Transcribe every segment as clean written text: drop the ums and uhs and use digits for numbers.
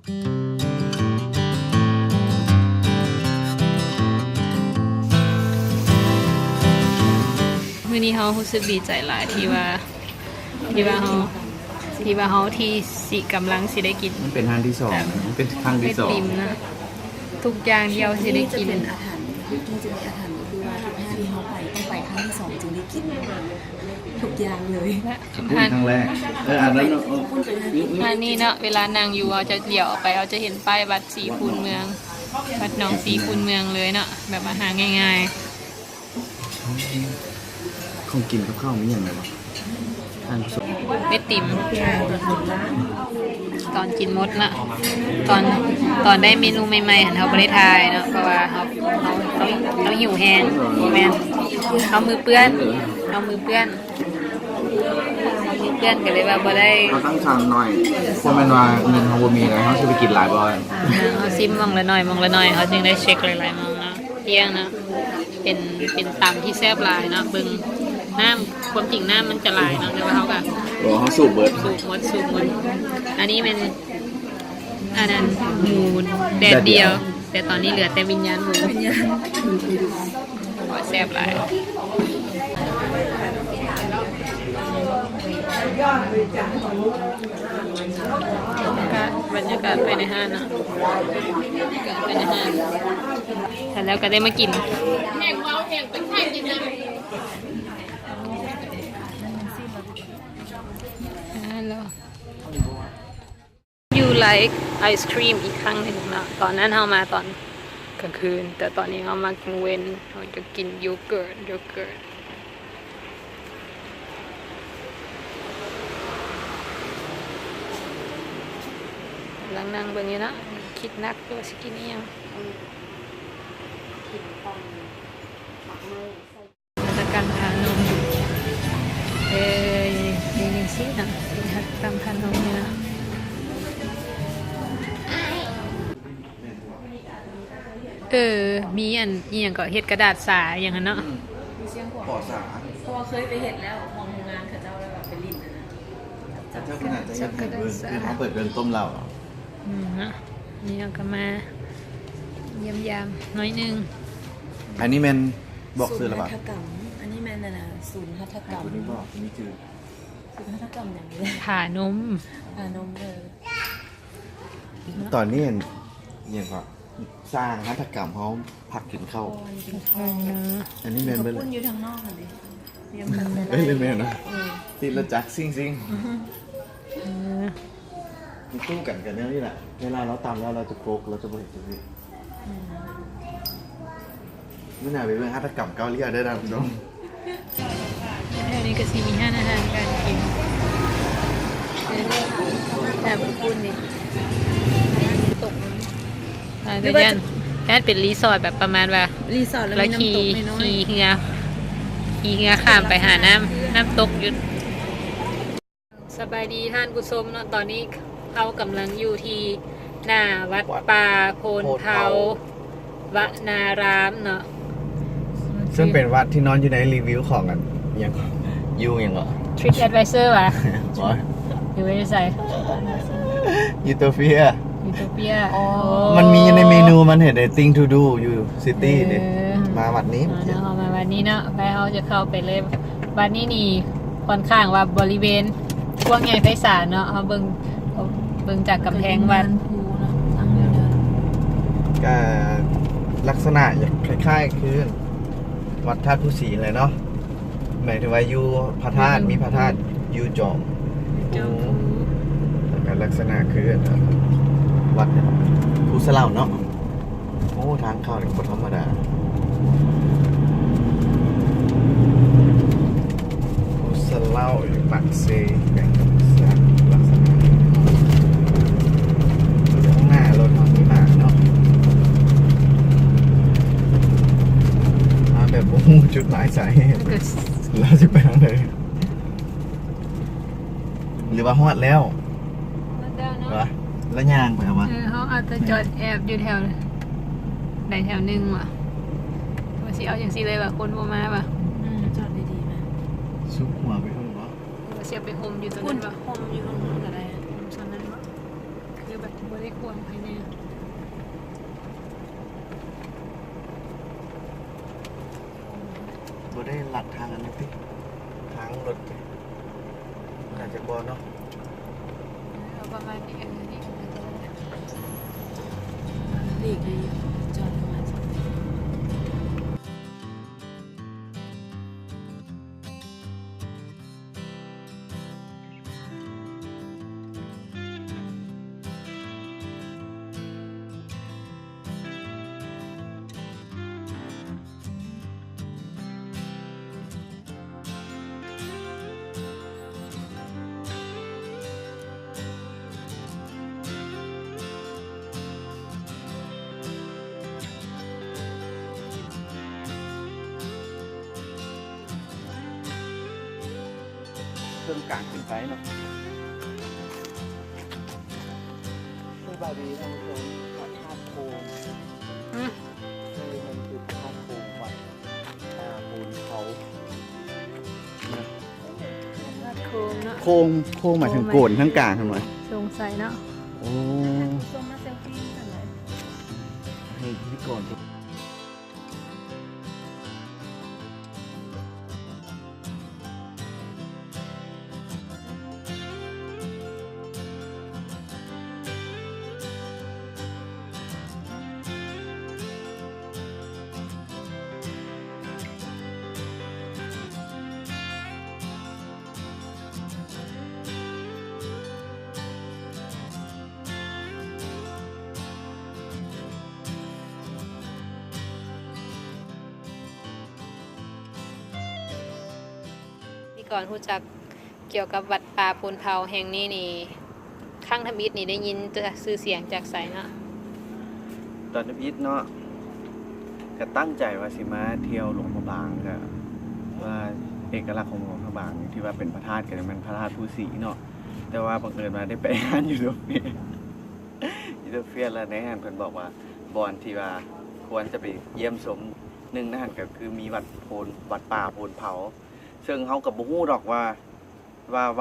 มื้อนี้เขารู้สึกดีใจหลายที่ว่าเขาที่สิกำลังสิได้กินมันเป็นทางที่สองมันเป็นทางที่สองนะทุกอย่างเดียวสิได้กินเป็นอาถรรพ์จริงจะมีอาถรรพ์ก็คือว่าทุกที่เขาไปต้องไปครั้งที่สองจึงได้กินทุกอย่างเลยครั้งแรกอันนั้นอันนี้เนาะเวลานางอยู่เขาจะเดี่ยวออกไปเขาจะเห็นป้ายวัดศรีคูนเมืองวัดหนองศรีคูนเมืองเลยเนาะแบบอาหารง่ายๆของกินกับข้าวมีอย่างไรบ้างเม็ดติ๋มตอนกินมดนะตอนได้เมนูใหม่ๆเขาไม่ได้ทายเนาะเพราะว่าเขาหิวแห้งแม่เอามือเปื้อนกันเลยว่าบ่ได้เราตั้งชามหน่อยเพราะมันว่าเงินเขาบ่มีอะไรเขาจะไปกินหลายบ่อยเขาซิมมองละหน่อยเขาจึงได้เช็คหลายๆมองนะเที่ยงนะเป็นตำที่แซ่บหลายเนาะเบิ่งน้ำความจริงน้ำมันจะลายเนาะแต่ว่าเขาก็เขาสูบหมดอันนี้เป็นอันนั้นหมูแดดเดียวแต่ตอนนี้เหลือแต่วิญญาณหมูแซ่บหลายบรรยากาศไปในห้างเนาะไปในห้างแต่แล้วก็ได้มากินยูไลค์ไอศครีมอีกครั้งหนึ่งนะตอนนั้นเรามาตอนกลางคืนแต่ตอนนี้เรามากลางเว้นเราจะกินโยเกิร์ตลังนั่งแบบนี้นะคิดนักตัวสกินนี่ยังมาจากการทานนมนี่สินะตามทานนมเนี่ยนะมีอันนี้อย่างก็เฮ็ดกระดาษสาอย่างนั้นเนาะปอสาเพราะว่าเคยไปเห็นแล้วมองงานเขาเจ้าแล้วแบบเป็นลิ้นเจ้าขนาดจะคือเขาเปิดเดินต้มเรานะนี่เราก็มาเยี่ยมยามน้อยนึงอันนี้แมนบอกซื้อแล้วป่ะอันนี้แมนนะศูนย์หัตถกรรมนี่บอกนี่คือศูนย์หัตถกรรมอย่างนี้ผ่านมเลยตอนนี้อย่างก็สร้างหัตถกรรมเขาผักกินเข้าอันนี้แมนไปเลยอยู่ทางนอกเลยเป็นแมนนะติดละจักซิ่งมีตู้กันนี่แหละเวลาเราตำแล้วเราจะโกกเราจะบริสุทธิ์ไม่น่าไปเรื่องหัตถกรรมเกาหลีได้ดังน้องอันนี้ก็มีห้าอาหารการกินแต่พูดนี่ตกแต่ยันเป็นรีสอร์ทแบบประมาณว่ารีสอร์ทแล้วขี่เรือข้ามไปหาน้ำตกยุดสบายดีท่านผู้ชมเนาะตอนนี้เขากำลังอยู่ที่หน้าวัดป่าโพนเทาวนารามเนาะซึ่งเป็นวัดที่นอนอยู่ในรีวิวของกันยังเหรอ Trip Advisor วะอยู่ไม่ได้ใส่ยูโตเปียมันมีในเมนูมันเห็นใน Thing to do อยู่ซิตี้เนี่ยมาวัดนี้มาวันนี้เนาะไปเขาจะเข้าไปเลยวันนี้นี่ค่อนข้างว่าบริเวณกว้างใหญ่ไพศาลเนาะเขาเบิ่งจากกำแพงวัดก็ลักษณะคล้ายๆคือวัดธาตุผู้ศรีเลยเนาะหมายถึงว่าอยู่พระธาตุมีพระธาตุอยู่จอมแล้วลักษณะคือวัดภูสะเหล่าเนาะโอ้ทางเข้าเนี่ยคนธรรมดาภูสะเหล่าหรือปักเซแบบลักษณะข้างหน้ารถเขามีมาเนาะมาแบบโอ้จุดหมายสายแล้วจะไปทางไหนหรือว่าฮอดแล้ววะแล้วย่างไปวะเขาอาจจะจอดแอบอยู่แถวไหนแถวนึงว่ะว่าสิเอาอย่างสิเลยว่ะคนบ่มาว่ะจอดดีๆไหมซุปหัวไปห้องวะว่าเสียไปโฮมอยู่ตรงนั้นว่ะโฮมอยู่ตรงนั้นอะไรตรงนั้นว่ะคือ แบบบ่ได้ควงภายใน บ่ได้หลัดทางอันนี้ติทางรถติอาจจะบ่เนาะ เอาประมาณนี้นี่ หลีกเลยจอดประมาณเครื่องกลางขึ้นไปเนาะสบายดีท่านผู้ชมวัดธาตุโคงนี่มันคือธาตุโคงวัดปูนเขา โค้งเนาะ โคงหมายถึงโกนทั้งกลางทั้งหมด สงสัยเนาะ โอ้ ส่งมาเซลฟี่กันเลย ให้พี่ก่อน นี่ก่อนรู้จักเกี่ยวกับวัดป่าปูนเผาแห่งนี้นี่ข้างทมิตรนี่ได้ยินจากชื่อเสียงจากไสเนาะ ตอนนี้เนาะก็ตั้งใจว่าสิมาเที่ยวหลวงพระบางก็ว่าเอกลักษณ์ของหลวงพระบางที่ว่าเป็นพระธาตุกันมันพระธาตุภูสีเนาะแต่ว่าบังเอิญมาได้ไปงานยูโรเปียแล้วในงานเพิ่นบอกว่าบอนที่ว่าควรจะไปเยี่ยมชมหนึ่งในนั้นก็คือมีวัดป่าโพนเผาซึ่งเฮาก็บ่ฮู้ดอกว่า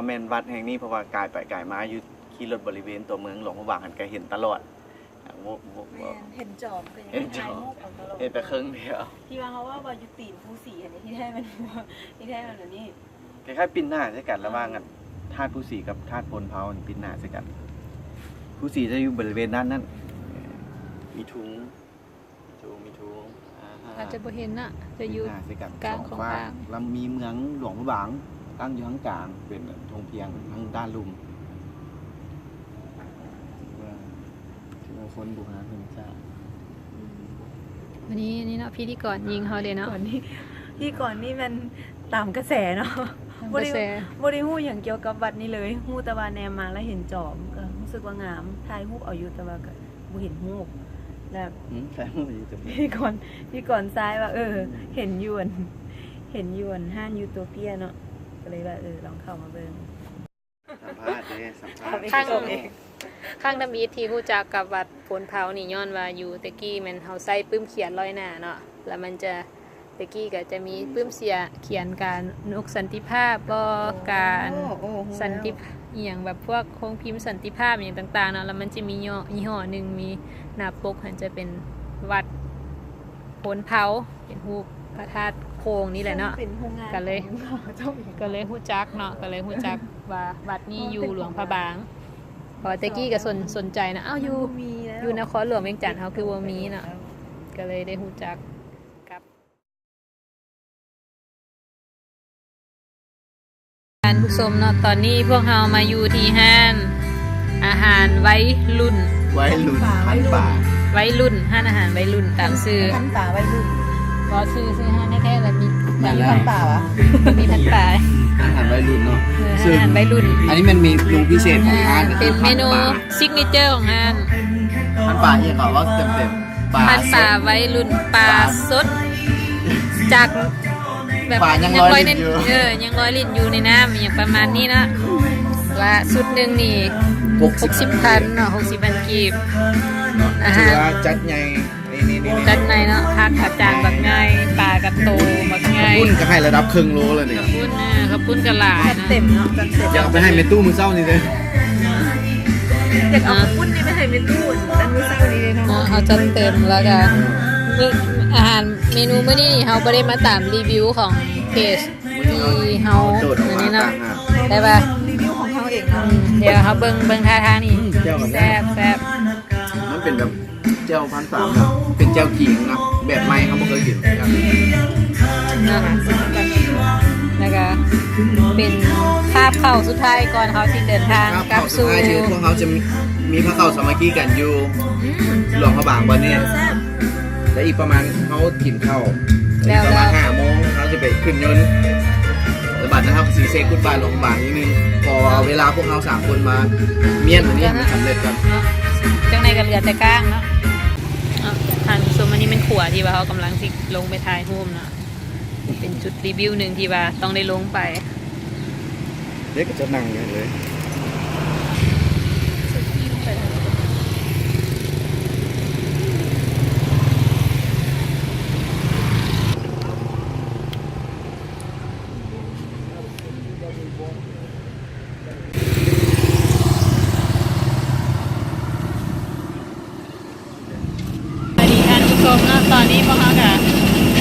แม่นวัดแห่งนี้เพราะว่ากายไปกายมาอยู่ขี่รถบริเวณตัวเมืองหลวงพระบางหันก็เห็นตลอดเห็นจอบเป็น เห็นจอบ เห็นแต่ครึ่งเดียว ที่ว่าเขาว่าบอยุตีนผู้สีอันนี้ที่แท้มันที่แท้มันอันนี้ คล้ายๆปิ้นหน้าใช่กันระหว่างกันธาตุภูสีกับธาตุโพนเผาปิ้นหน้าใช่กันภูสีจะอยู่บริเวณด้านนั้นมีถุงอาจจะบ่เห็นน่ะจะอยู่ ปิ้นหน้าใช่กัน กลางของ ส กลาง แล้วมีเมืองหลวงพระบางตั้งอยู่ข้างกลางเป็นธงเพียงทั้งด้านลุ่มที่ว่าคนบุกหาเพิ่นจ้า วันนี้นี่เนาะพิธีกรยิงเขาเลยเนาะ ก่อนนี่มันตามกระแสเนาะ กระแส บริฮู้อย่างเกี่ยวกับวัดนี้เลยฮู้แต่ว่าแนมมาแล้วเห็นจอมก็รู้สึกว่างามถ่ายรูปเอาอยู่แต่ว่าก็บ่เห็นรูปแล้ว ใช่มันอยู่ตรงนี้ พี่ก่อนซ้ายว่าเห็นยวนห้านยูโทเปียเนาะก็เลยว่าลองเข้ามาเบิ่ง สัมภาษณ์เลยสัมภาษณ์ ข้างทมิตรที่รู้จักกับวัดปูนเผานี่ย้อนว่าอยู่ตะกี้มันเฮาใส่ปื้มเขียนลอยหน้าเนาะแล้วมันจะตะกี้ก็จะมีปื้มเสียเขียนการนกสันติภาพบ่การสันติอหย่างแบบพวกโครงพิมพ์สันติภาพอย่างต่างๆเนาะแล้วมันจะมียี่ห้อหนึ่งมีหน้าปกมันจะเป็นวัดปูนเผาเป็นรูปพระธาตุโคงนี่แหละเนาะ เป็นโรงงาน ก็เลยรู้จักเนาะก็เลยรู้จักว่าวัดนี้อยู่หลวงพระบางพอตะกี้ก็สนใจนะอยู่นครหลวงเวียงจันทน์เฮาคือบ่มีเนาะก็เลยได้รู้จักกับท่านผู้ชมเนาะตอนนี้พวกเรามาอยู่ที่ห้านอาหารไว้รุ่น พันป่า ไว้รุ่นห้านอาหารไว้รุ่นตามชื่อ พันป่าไว้รุ่น บ่ชื่อห้านแท้ๆแล้วมี พันป่าวะ มีพันป่า อาหารวัยรุ่นเนาะ อาหารไว้รุ่น อันนี้มันมีเมนูพิเศษของร้าน เป็นเมนูซิกเนเจอร์ของห้าน พันป่าเนี่ยเขาว่าเต็มๆ พันป่าไว้รุ่นปลาสดจากแบบ ป่ายังร้อยลิ้นอยู่ ยังร้อยลิ้นอยู่ในน้ำอย่างประมาณนี้นะว่าสุดหนึ่งนี่60,000เนาะ60,000กีบอาหาร ว่าจัดใหญ่นี่ จัดในเนาะพักอาจารย์บักไงปลากระโตบักไง ปุ้นก็ให้ระดับครึ่งโลเลยเนี่ย กระปุ้นกระปุ้นกระหลา จัดเต็มเนาะจัดเต็ม อยากเอาไปให้เมตู้มือเศร้านี่เลย อยากเอาปุ้นนี่ไปให้เป็นตู้อันมื้อเช้านี้เลยเนาะ เนาะเขาจัดเต็มแล้วก็อาหารเมนูมื้อนี้เขาไม่ได้มาตามรีวิวของเพจที่เขา โดดออก อัน มา นี้เนาะ ต่างหาก ได้ป่ะ รีวิวของเขาเองเนาะ เดี๋ยวเขาเบิ่งท่าทางนี่ เจ้ามัน แซ่บแซ่บ มันเป็นแบบเจ้าพันสามครับเป็นเจ้ากิ่งนะแบบใหม่เขาไม่เคยกินครับ นะคะแล้วก็เป็นคาบเข้าสุดท้ายก่อนเขาที่เดินทางกลับสู่ ที่พวกเขาจะมีพระเข้าสามัคคีกันอยู่หลวงพระบางวันนี้และอีกประมาณเขากินข้าวประมาณ5 โมงเขาจะไปขึ้นยนต์แต่บัดนะครับสีเซกุดบายหลวงพระบางนิดนึงพอเวลาพวกเขา3 คนมาเมียนวันนี้มันสำเร็จครับ เนาะจังในกันเรือแต่ก้างเนาะเอาทานผู้ชมอันนี้เป็นขัวที่ว่าเขากำลังสิลงไปถ่ายรูปเนาะเป็นจุดรีวิวหนึ่งที่ว่าต้องได้ลงไป เด็กก็จะนั่งอย่างเลย สวัสดีท่านผู้ชมเนาะตอนนี้พวกเขากับ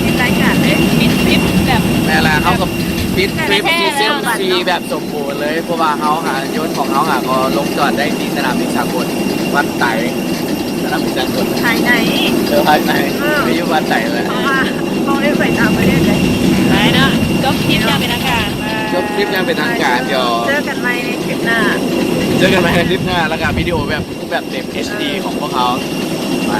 เป็นรายการเลย มิดทริปแบบ แม่ละเขากับปิดทริป แท้ ที่ ๆ เส้น แล้ว ซีแบบสมบูรณ์เลยเพราะว่าเขาหายศของเขาหาก็ลงจอดได้ที่สนามบินสากลวัดไต่สนามบินสากล ภายใน ภายในไม่อยู่วัดไต่เลย เพราะว่าเขาได้ไปต่างประเทศเลย ไปเนาะจบทริปอย่างเป็นทางการ จบทริปยังเป็นทางการเดี๋ยว เจอกันใหม่ในคลิปหน้า เจอกันใหม่ในคลิปหน้าแล้วก็วิดีโอแบบรูปแบบเต็ม HD ของพวกเขาไป